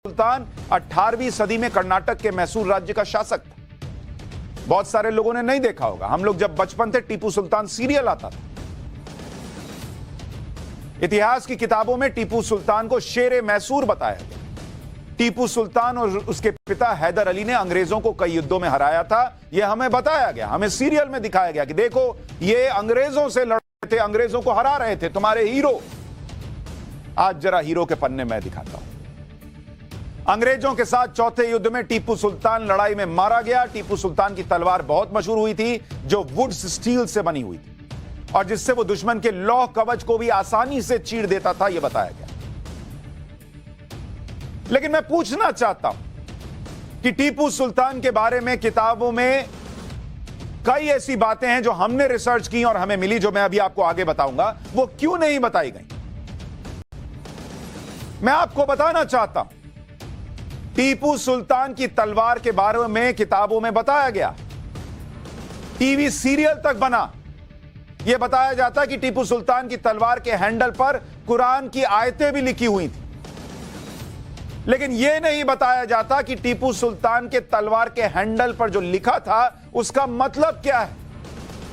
सुल्तान 18वीं सदी में कर्नाटक के मैसूर राज्य का शासक था। बहुत सारे लोगों ने नहीं देखा होगा। हम लोग जब बचपन थे, टीपू सुल्तान सीरियल आता था। इतिहास की किताबों में टीपू सुल्तान को शेरे मैसूर बताया गया। टीपू सुल्तान और उसके पिता हैदर अली ने अंग्रेजों को कई युद्धों में हराया था। यह हमें बताया गया, हमें सीरियल में दिखाया गया कि देखो ये अंग्रेजों से लड़ रहे थे, अंग्रेजों को हरा रहे थे, तुम्हारे हीरो। आज जरा हीरो के पन्ने मैं दिखाता हूं। अंग्रेजों के साथ चौथे युद्ध में टीपू सुल्तान लड़ाई में मारा गया। टीपू सुल्तान की तलवार बहुत मशहूर हुई थी, जो वुड्स स्टील से बनी हुई थी और जिससे वो दुश्मन के लौह कवच को भी आसानी से चीर देता था, यह बताया गया। लेकिन मैं पूछना चाहता हूं कि टीपू सुल्तान के बारे में किताबों में कई ऐसी बातें हैं जो हमने रिसर्च की और हमें मिली, जो मैं अभी आपको आगे बताऊंगा, वो क्यों नहीं बताई गई। मैं आपको बताना चाहता हूं, टीपू सुल्तान की तलवार के बारे में किताबों में बताया गया, टीवी सीरियल तक बना। यह बताया जाता है कि टीपू सुल्तान की तलवार के हैंडल पर कुरान की आयतें भी लिखी हुई थी। लेकिन यह नहीं बताया जाता कि टीपू सुल्तान के तलवार के हैंडल पर जो लिखा था उसका मतलब क्या है।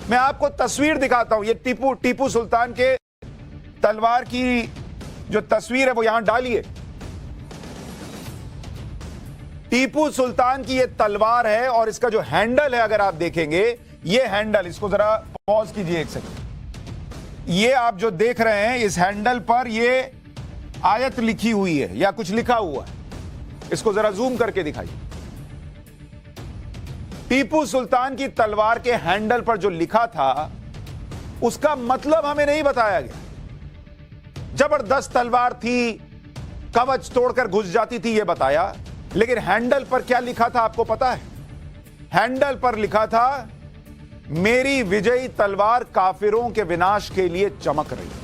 मैं आपको तस्वीर दिखाता हूं। यह टीपू सुल्तान के तलवार की जो तस्वीर है वो यहां डालिए। टीपू सुल्तान की यह तलवार है और इसका जो हैंडल है, अगर आप देखेंगे, यह हैंडल, इसको जरा पॉज कीजिए एक सेकंड। ये आप जो देख रहे हैं, इस हैंडल पर यह आयत लिखी हुई है या कुछ लिखा हुआ है। इसको जरा जूम करके दिखाइए। टीपू सुल्तान की तलवार के हैंडल पर जो लिखा था उसका मतलब हमें नहीं बताया गया। जबरदस्त तलवार थी, कवच तोड़कर घुस जाती थी, यह बताया। लेकिन हैंडल पर क्या लिखा था आपको पता है? हैंडल पर लिखा था, मेरी विजयी तलवार काफिरों के विनाश के लिए चमक रही है।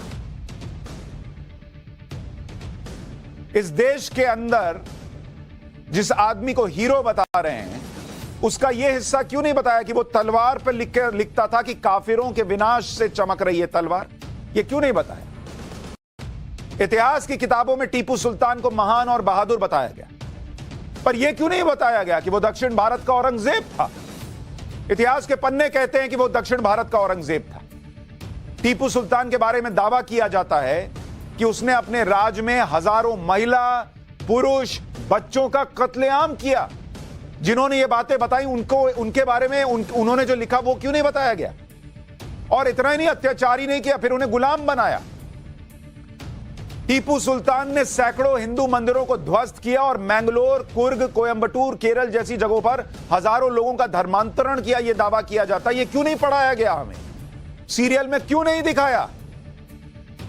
इस देश के अंदर जिस आदमी को हीरो बता रहे हैं, उसका यह हिस्सा क्यों नहीं बताया कि वो तलवार पर लिखता था कि काफिरों के विनाश से चमक रही है तलवार? यह क्यों नहीं बताया? इतिहास की किताबों में टीपू सुल्तान को महान और बहादुर बताया गया, पर यह क्यों नहीं बताया गया कि वो दक्षिण भारत का औरंगजेब था? इतिहास के पन्ने कहते हैं कि वो दक्षिण भारत का औरंगजेब था। टीपू सुल्तान के बारे में दावा किया जाता है कि उसने अपने राज में हजारों महिला, पुरुष, बच्चों का कत्लेआम किया। जिन्होंने ये बातें बताई, उनके बारे में उन्होंने जो लिखा वो क्यों नहीं बताया गया? और इतना ही नहीं, अत्याचार ही नहीं किया, फिर उन्हें गुलाम बनाया। टीपू सुल्तान ने सैकड़ों हिंदू मंदिरों को ध्वस्त किया और मैंगलोर, कुर्ग, कोयंबटूर, केरल जैसी जगहों पर हजारों लोगों का धर्मांतरण किया, यह दावा किया जाता है। यह क्यों नहीं पढ़ाया गया हमें? सीरियल में क्यों नहीं दिखाया?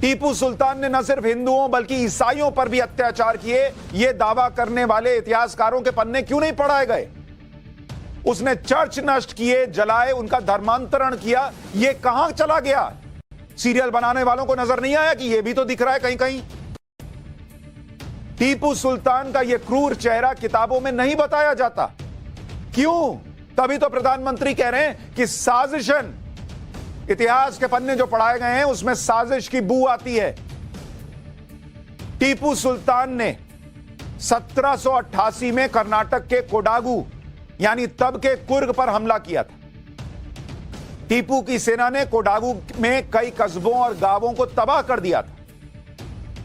टीपू सुल्तान ने न सिर्फ हिंदुओं बल्कि ईसाइयों पर भी अत्याचार किए, यह दावा करने वाले इतिहासकारों के पन्ने क्यों नहीं पढ़ाए गए? उसने चर्च नष्ट किए, जलाए, उनका धर्मांतरण किया, यह कहां चला गया? सीरियल बनाने वालों को नजर नहीं आया कि यह भी तो दिख रहा है कहीं कहीं? टीपू सुल्तान का यह क्रूर चेहरा किताबों में नहीं बताया जाता। क्यों? तभी तो प्रधानमंत्री कह रहे हैं कि साजिशन। इतिहास के पन्ने जो पढ़ाए गए हैं उसमें साजिश की बू आती है। टीपू सुल्तान ने 1788 में कर्नाटक के कोडागु यानी तब के कुर्ग पर हमला किया था। टीपू की सेना ने कोडागु में कई कस्बों और गांवों को तबाह कर दिया था।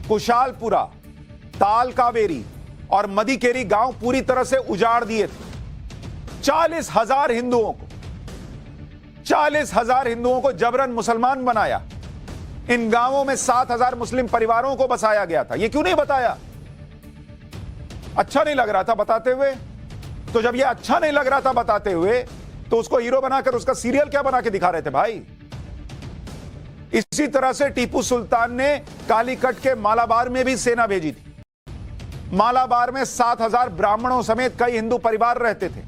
कुशालपुरा, ताल कावेरी और मदिकेरी गांव पूरी तरह से उजाड़ दिए थे। 40,000 हिंदुओं को जबरन मुसलमान बनाया। इन गांवों में 7,000 मुस्लिम परिवारों को बसाया गया था। यह क्यों नहीं बताया? अच्छा नहीं लग रहा था बताते हुए? तो जब यह अच्छा नहीं लग रहा था बताते हुए, तो उसको हीरो बनाकर उसका सीरियल क्या बना के दिखा रहे थे भाई? इसी तरह से टीपू सुल्तान ने कालीकट के मालाबार में भी सेना भेजी थी। मालाबार में 7,000 ब्राह्मणों समेत कई हिंदू परिवार रहते थे।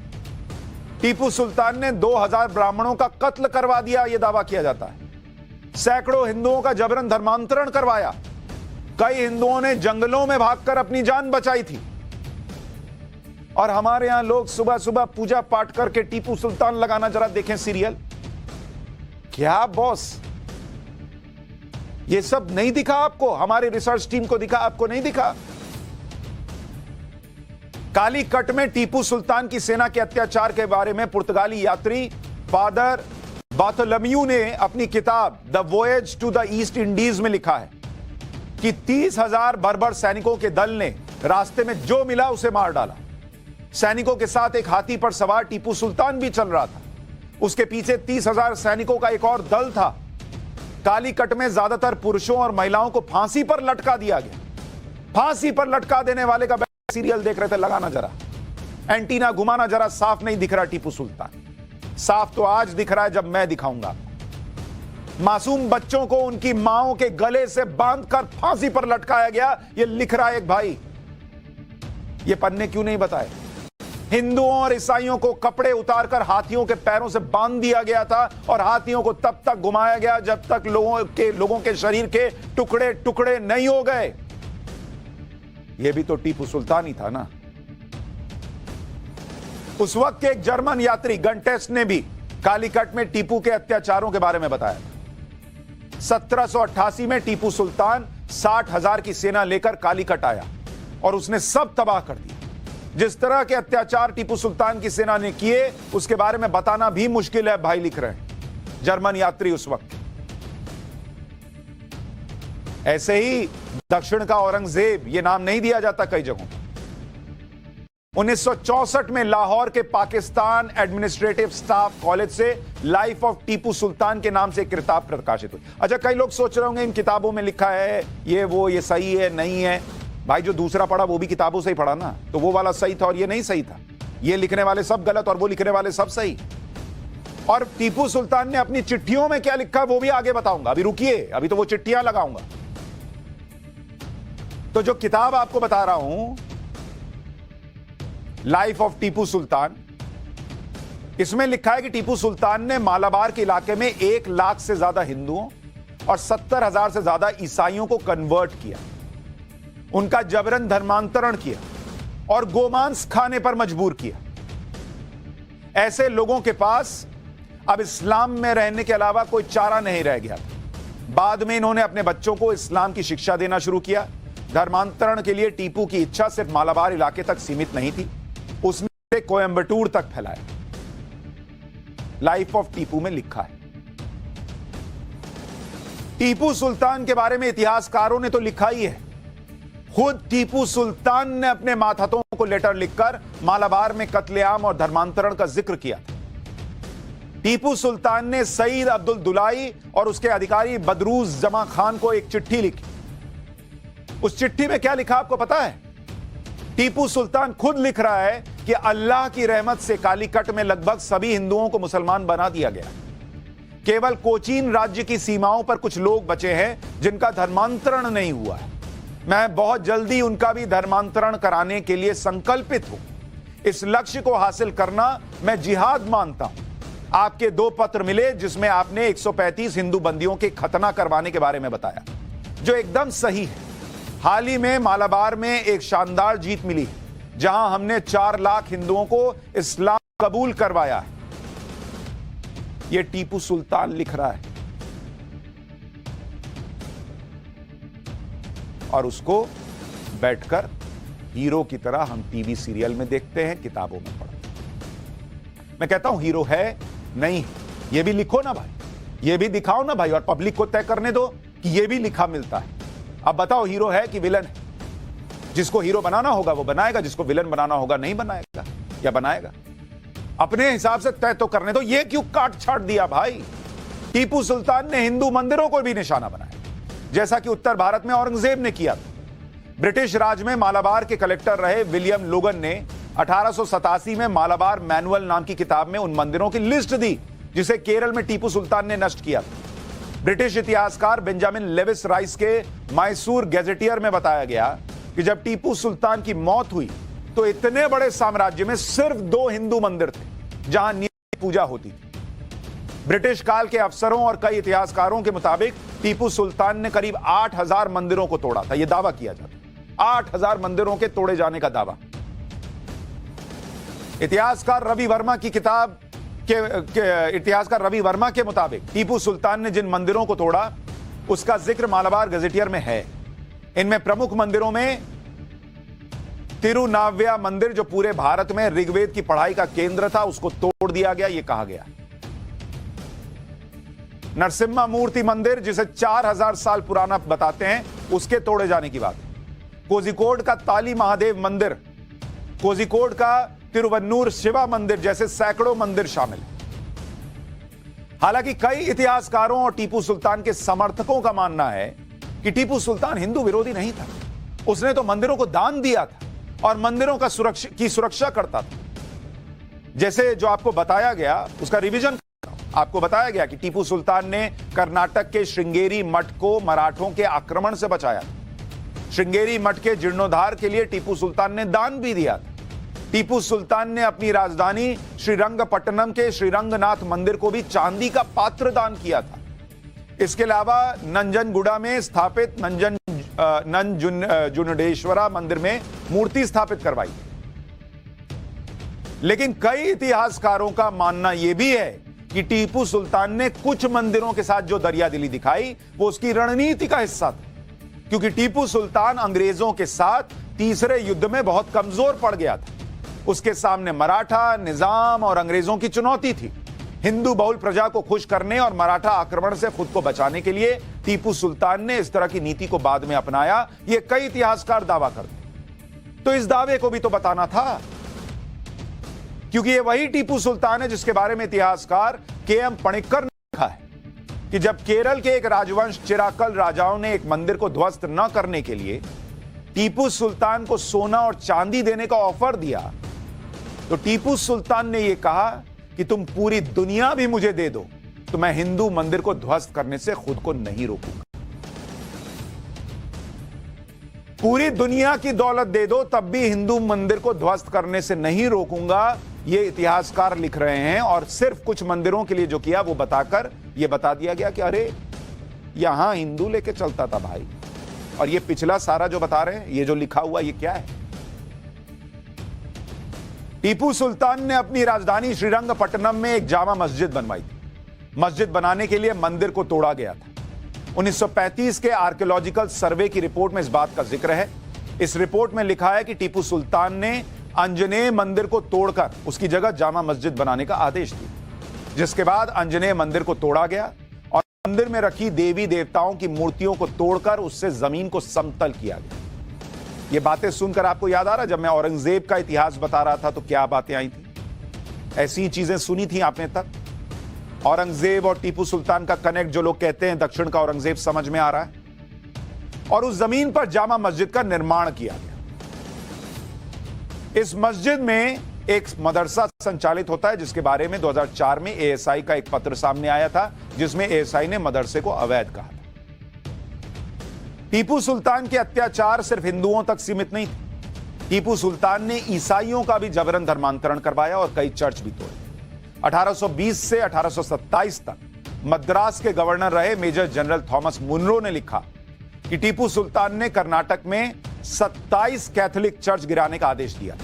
टीपू सुल्तान ने 2,000 ब्राह्मणों का कत्ल करवा दिया, यह दावा किया जाता है। सैकड़ों हिंदुओं का जबरन धर्मांतरण करवाया। कई हिंदुओं ने जंगलों में भागकर अपनी जान बचाई थी। और हमारे यहां लोग सुबह सुबह पूजा पाठ करके टीपू सुल्तान लगाना, जरा देखें सीरियल। क्या बॉस, ये सब नहीं दिखा आपको? हमारी रिसर्च टीम को दिखा, आपको नहीं दिखा? कालीकट में टीपू सुल्तान की सेना के अत्याचार के बारे में पुर्तगाली यात्री फादर बार्थोलोम्यू ने अपनी किताब the voyage to the East Indies में लिखा है कि 30,000 बर्बर सैनिकों के दल ने रास्ते में जो मिला उसे मार डाला। सैनिकों के साथ एक हाथी पर सवार टीपू सुल्तान भी चल रहा था। उसके पीछे 30,000 सैनिकों का एक और दल था। कालीकट में ज्यादातर पुरुषों और महिलाओं को फांसी पर लटका दिया गया। फांसी पर लटका देने वाले का सीरियल देख रहे थे, लगाना जरा, एंटीना घुमाना जरा, साफ नहीं दिख रहा टीपू सुल्तान। साफ तो आज दिख रहा है जब मैं दिखाऊंगा। मासूम बच्चों को उनकी मांओं के गले से बांधकर फांसी पर लटकाया गया। यह लिख रहा है एक भाई। ये पन्ने क्यों नहीं बताए? हिंदुओं और ईसाइयों को कपड़े उतारकर हाथियों के पैरों से बांध दिया गया था और हाथियों को तब तक घुमाया गया जब तक लोगों के शरीर के टुकड़े टुकड़े नहीं हो गए। यह भी तो टीपू सुल्तान ही था ना। उस वक्त के एक जर्मन यात्री गंटेस्ट ने भी कालीकट में टीपू के अत्याचारों के बारे में बताया। 1788 में टीपू सुल्तान 60,000 की सेना लेकर कालीकट आया और उसने सब तबाह कर दिया। जिस तरह के अत्याचार टीपू सुल्तान की सेना ने किए उसके बारे में बताना भी मुश्किल है, भाई लिख रहे हैं जर्मन यात्री उस वक्त। ऐसे ही दक्षिण का औरंगजेब, यह नाम नहीं दिया जाता कई जगहों। 1964 में लाहौर के पाकिस्तान एडमिनिस्ट्रेटिव स्टाफ कॉलेज से लाइफ ऑफ टीपू सुल्तान के नाम से एक किताब प्रकाशित हुई। अच्छा, कई लोग सोच रहे होंगे इन किताबों में लिखा है ये सही है, नहीं है। भाई जो दूसरा पढ़ा वो भी किताबों से ही पढ़ा ना, तो वो वाला सही था और ये नहीं सही था। ये लिखने वाले सब गलत और वो लिखने वाले सब सही। और टीपू सुल्तान ने अपनी चिट्ठियों में क्या लिखा वो भी आगे बताऊंगा। अभी रुकिए, अभी तो वो चिट्ठियां लगाऊंगा। तो जो किताब आपको बता रहा हूं, लाइफ ऑफ टीपू सुल्तान, इसमें लिखा है कि टीपू सुल्तान ने मालाबार के इलाके में 1 लाख से ज्यादा हिंदुओं और 70,000 से ज्यादा ईसाइयों को कन्वर्ट किया, उनका जबरन धर्मांतरण किया और गोमांस खाने पर मजबूर किया। ऐसे लोगों के पास अब इस्लाम में रहने के अलावा कोई चारा नहीं रह गया था। बाद में इन्होंने अपने बच्चों को इस्लाम की शिक्षा देना शुरू किया। धर्मांतरण के लिए टीपू की इच्छा सिर्फ मालाबार इलाके तक सीमित नहीं थी, उसने कोयंबटूर तक फैलाया। लाइफ ऑफ टीपू में लिखा है। टीपू सुल्तान के बारे में इतिहासकारों ने तो लिखा ही है। खुद टीपू सुल्तान ने अपने मातहतों को लेटर लिखकर मालाबार में कत्लेआम और धर्मांतरण का जिक्र किया था। टीपू सुल्तान ने सईद अब्दुल दुलाई और उसके अधिकारी बदरूज जमा खान को एक चिट्ठी लिखी। उस चिट्ठी में क्या लिखा आपको पता है? टीपू सुल्तान खुद लिख रहा है कि अल्लाह की रहमत से कालीकट में लगभग सभी हिंदुओं को मुसलमान बना दिया गया। केवल कोचीन राज्य की सीमाओं पर कुछ लोग बचे हैं जिनका धर्मांतरण नहीं हुआ है। मैं बहुत जल्दी उनका भी धर्मांतरण कराने के लिए संकल्पित हूं। इस लक्ष्य को हासिल करना मैं जिहाद मानता हूं। आपके 2 पत्र मिले जिसमें आपने 135 हिंदू बंदियों के खतना करवाने के बारे में बताया, जो एकदम सही है। हाल ही में मालाबार में एक शानदार जीत मिली है जहां हमने 4 लाख हिंदुओं को इस्लाम कबूल करवाया है। यह टीपू सुल्तान लिख रहा है और उसको बैठकर हीरो की तरह हम टीवी सीरियल में देखते हैं, किताबों में पढ़ते हैं। मैं कहता हूं हीरो है नहीं, यह भी लिखो ना भाई, यह भी दिखाओ ना भाई, और पब्लिक को तय करने दो कि यह भी लिखा मिलता है। अब बताओ हीरो है कि विलन है? जिसको हीरो बनाना होगा वो बनाएगा, जिसको विलन बनाना होगा नहीं बनाएगा, या बनाएगा। अपने हिसाब से तय तो करने दो। ये क्यों काट छाट दिया भाई? टीपू सुल्तान ने हिंदू मंदिरों को भी निशाना बनाया, जैसा कि उत्तर भारत में औरंगजेब ने किया था। ब्रिटिश राज में मालाबार के कलेक्टर रहे विलियम लोगन ने 1887 में मालाबार मैनुअल नाम की किताब में उन मंदिरों की लिस्ट दी जिसे केरल में टीपू सुल्तान ने नष्ट किया था। ब्रिटिश इतिहासकार बेंजामिन लेविस राइस के मैसूर गैजेटियर में बताया गया कि जब टीपू सुल्तान की मौत हुई तो इतने बड़े साम्राज्य में सिर्फ 2 हिंदू मंदिर थे जहां नियमित पूजा होती थी। ब्रिटिश काल के अफसरों और कई इतिहासकारों के मुताबिक टीपू सुल्तान ने करीब 8,000 मंदिरों को तोड़ा था। यह दावा किया जाता है 8,000 मंदिरों के तोड़े जाने का दावा। इतिहासकार रवि वर्मा के मुताबिक टीपू सुल्तान ने जिन मंदिरों को तोड़ा उसका जिक्र मालाबार गजेटियर में है। इनमें प्रमुख मंदिरों में तिरुनाव्या मंदिर जो पूरे भारत में ऋग्वेद की पढ़ाई का केंद्र था, उसको तोड़ दिया गया, यह कहा गया। नरसिम्हा मूर्ति मंदिर जिसे 4000 साल पुराना बताते हैं, उसके तोड़े जाने की बात। कोझिकोड का ताली महादेव मंदिर, कोझिकोड का तिरुवन्नूर शिवा मंदिर जैसे सैकड़ों मंदिर शामिल हैं। हालांकि कई इतिहासकारों और टीपू सुल्तान के समर्थकों का मानना है कि टीपू सुल्तान हिंदू विरोधी नहीं था। उसने तो मंदिरों को दान दिया था और मंदिरों का सुरक्षा करता था। जैसे जो आपको बताया गया, उसका रिवीजन आपको बताया गया कि टीपू सुल्तान ने कर्नाटक के श्रृंगेरी मठ को मराठों के आक्रमण से बचाया। श्रृंगेरी मठ के जीर्णोद्धार के लिए टीपू सुल्तान ने दान भी दिया था। टीपू सुल्तान ने अपनी राजधानी श्रीरंगपट्टनम के श्रीरंगनाथ मंदिर को भी चांदी का पात्र दान किया था। इसके अलावा नंजनगुड़ा में स्थापित नंजुंडेश्वरा मंदिर में मूर्ति स्थापित करवाई। लेकिन कई इतिहासकारों का मानना यह भी है कि टीपू सुल्तान ने कुछ मंदिरों के साथ जो दरियादिली दिखाई, वो उसकी रणनीति का हिस्सा था, क्योंकि टीपू सुल्तान अंग्रेजों के साथ तीसरे युद्ध में बहुत कमजोर पड़ गया था। उसके सामने मराठा निजाम और अंग्रेजों की चुनौती थी। हिंदू बहुल प्रजा को खुश करने और मराठा आक्रमण से खुद को बचाने के लिए टीपू सुल्तान ने इस तरह की नीति को बाद में अपनाया, ये कई इतिहासकार दावा करते। तो इस दावे को भी तो बताना था, क्योंकि ये वही टीपू सुल्तान है जिसके बारे में इतिहासकार के.एम. पणिक्कर ने लिखा है कि जब केरल के एक राजवंश चिराकल राजाओं ने एक मंदिर को ध्वस्त न करने के लिए टीपू सुल्तान को सोना और चांदी देने का ऑफर दिया, तो टीपू सुल्तान ने यह कहा कि तुम पूरी दुनिया भी मुझे दे दो तो मैं हिंदू मंदिर को ध्वस्त करने से खुद को नहीं रोकूंगा। पूरी दुनिया की दौलत दे दो तब भी हिंदू मंदिर को ध्वस्त करने से नहीं रोकूंगा, ये इतिहासकार लिख रहे हैं। और सिर्फ कुछ मंदिरों के लिए जो किया वो बताकर यह बता दिया गया कि अरे यहां हिंदू लेके चलता था भाई, और ये पिछला सारा जो बता रहे हैं, ये जो लिखा हुआ ये क्या है। टीपू सुल्तान ने अपनी राजधानी श्रीरंगपट्टनम में एक जामा मस्जिद बनवाई थी। मस्जिद बनाने के लिए मंदिर को तोड़ा गया था। 1935 के आर्कियोलॉजिकल सर्वे की रिपोर्ट में इस बात का जिक्र है। इस रिपोर्ट में लिखा है कि टीपू सुल्तान ने आंजनेय मंदिर को तोड़कर उसकी जगह जामा मस्जिद बनाने का आदेश दिया, जिसके बाद आंजनेय मंदिर को तोड़ा गया और मंदिर में रखी देवी देवताओं की मूर्तियों को तोड़कर उससे जमीन को समतल किया गया। ये बातें सुनकर आपको याद आ रहा, जब मैं औरंगजेब का इतिहास बता रहा था तो क्या बातें आई थी? ऐसी ही चीजें सुनी थी आपने तक? औरंगजेब और टीपू सुल्तान का कनेक्ट जो लोग कहते हैं दक्षिण का औरंगजेब समझ में आ रहा है। और उस जमीन पर जामा मस्जिद का निर्माण किया गया। इस मस्जिद में एक मदरसा संचालित होता है, जिसके बारे में 2004 में एएसआई का एक पत्र सामने आया था, जिसमें एएसआई ने मदरसे को अवैध कहा था। टीपू सुल्तान के अत्याचार सिर्फ हिंदुओं तक सीमित नहीं थे। टीपू सुल्तान ने ईसाइयों का भी जबरन धर्मांतरण करवाया और कई चर्च भी तोड़े। 1820 से 1827 तक मद्रास के गवर्नर रहे मेजर जनरल थॉमस मुनरो ने लिखा कि टीपू सुल्तान ने कर्नाटक में 27 कैथोलिक चर्च गिराने का आदेश दिया।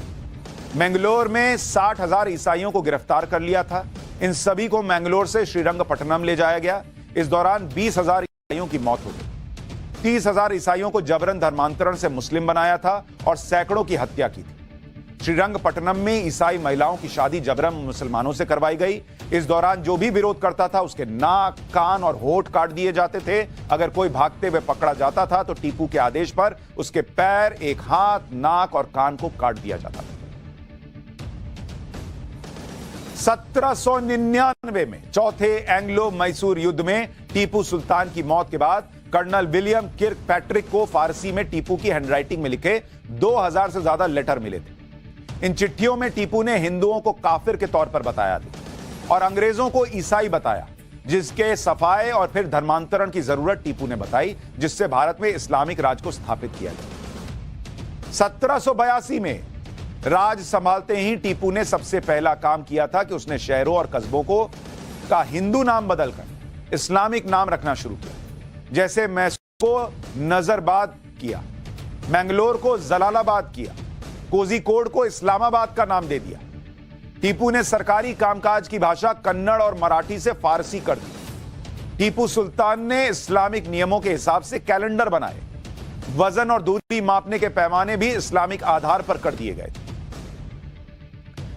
मैंगलोर में 60,000 ईसाइयों को गिरफ्तार कर लिया था। इन सभी को मैंगलोर से श्रीरंगपट्टनम ले जाया गया। इस दौरान 20,000 ईसाइयों की मौत हो गई। 30,000 ईसाइयों को जबरन धर्मांतरण से मुस्लिम बनाया था और सैकड़ों की हत्या की थी। श्रीरंगपट्टनम में ईसाई महिलाओं की शादी जबरन मुसलमानों से करवाई गई। इस दौरान जो भी विरोध करता था उसके नाक, कान और होठ काट दिए जाते थे। अगर कोई भागते हुए पकड़ा जाता था तो टीपू के आदेश पर उसके पैर, एक हाथ, नाक और कान को काट दिया जाता था। 1799 में चौथे एंग्लो मैसूर युद्ध में टीपू सुल्तान की मौत के बाद कर्नल विलियम किर्क पैट्रिक को फारसी में टीपू की हैंडराइटिंग में लिखे 2000 से ज्यादा लेटर मिले थे। इन चिट्ठियों में टीपू ने हिंदुओं को काफिर के तौर पर बताया था और अंग्रेजों को ईसाई बताया, जिसके सफाए और फिर धर्मांतरण की जरूरत टीपू ने बताई, जिससे भारत में इस्लामिक राज को स्थापित किया गया। 1782 में राज संभालते ही टीपू ने सबसे पहला काम किया था कि उसने शहरों और कस्बों को का हिंदू नाम बदलकर इस्लामिक नाम रखना शुरू किया। जैसे मैसूर को नजरबाद किया, मैंगलोर को जलालाबाद किया, कोझिकोड को इस्लामाबाद का नाम दे दिया। टीपू ने सरकारी कामकाज की भाषा कन्नड़ और मराठी से फारसी कर दी। टीपू सुल्तान ने इस्लामिक नियमों के हिसाब से कैलेंडर बनाए। वजन और दूरी मापने के पैमाने भी इस्लामिक आधार पर कर दिए गए थे।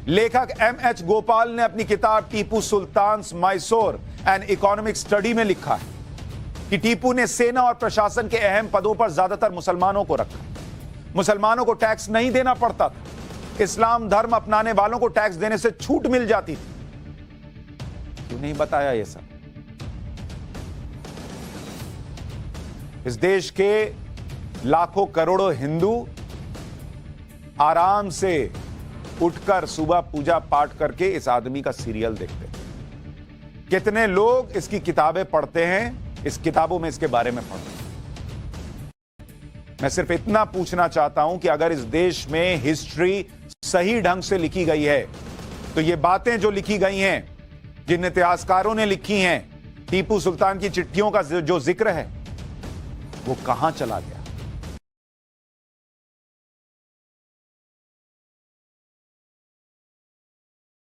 लेखक M.H. गोपाल ने अपनी किताब Tipu Sultan's Mysore an economic study में लिखा है कि टीपू ने सेना और प्रशासन के अहम पदों पर ज्यादातर मुसलमानों को रखा। मुसलमानों को टैक्स नहीं देना पड़ता था। इस्लाम धर्म अपनाने वालों को टैक्स देने से छूट मिल जाती थी। क्यों नहीं बताया यह सब? इस देश के लाखों करोड़ों हिंदू आराम से उठकर सुबह पूजा पाठ करके इस आदमी का सीरियल देखते हैं। कितने लोग इसकी किताबें पढ़ते हैं, इस किताबों में इसके बारे में पढ़ते हैं। मैं सिर्फ इतना पूछना चाहता हूं कि अगर इस देश में हिस्ट्री सही ढंग से लिखी गई है तो ये बातें जो लिखी गई हैं, जिन इतिहासकारों ने लिखी हैं, टीपू सुल्तान की चिट्ठियों का जो जिक्र है, वो कहां चला गया?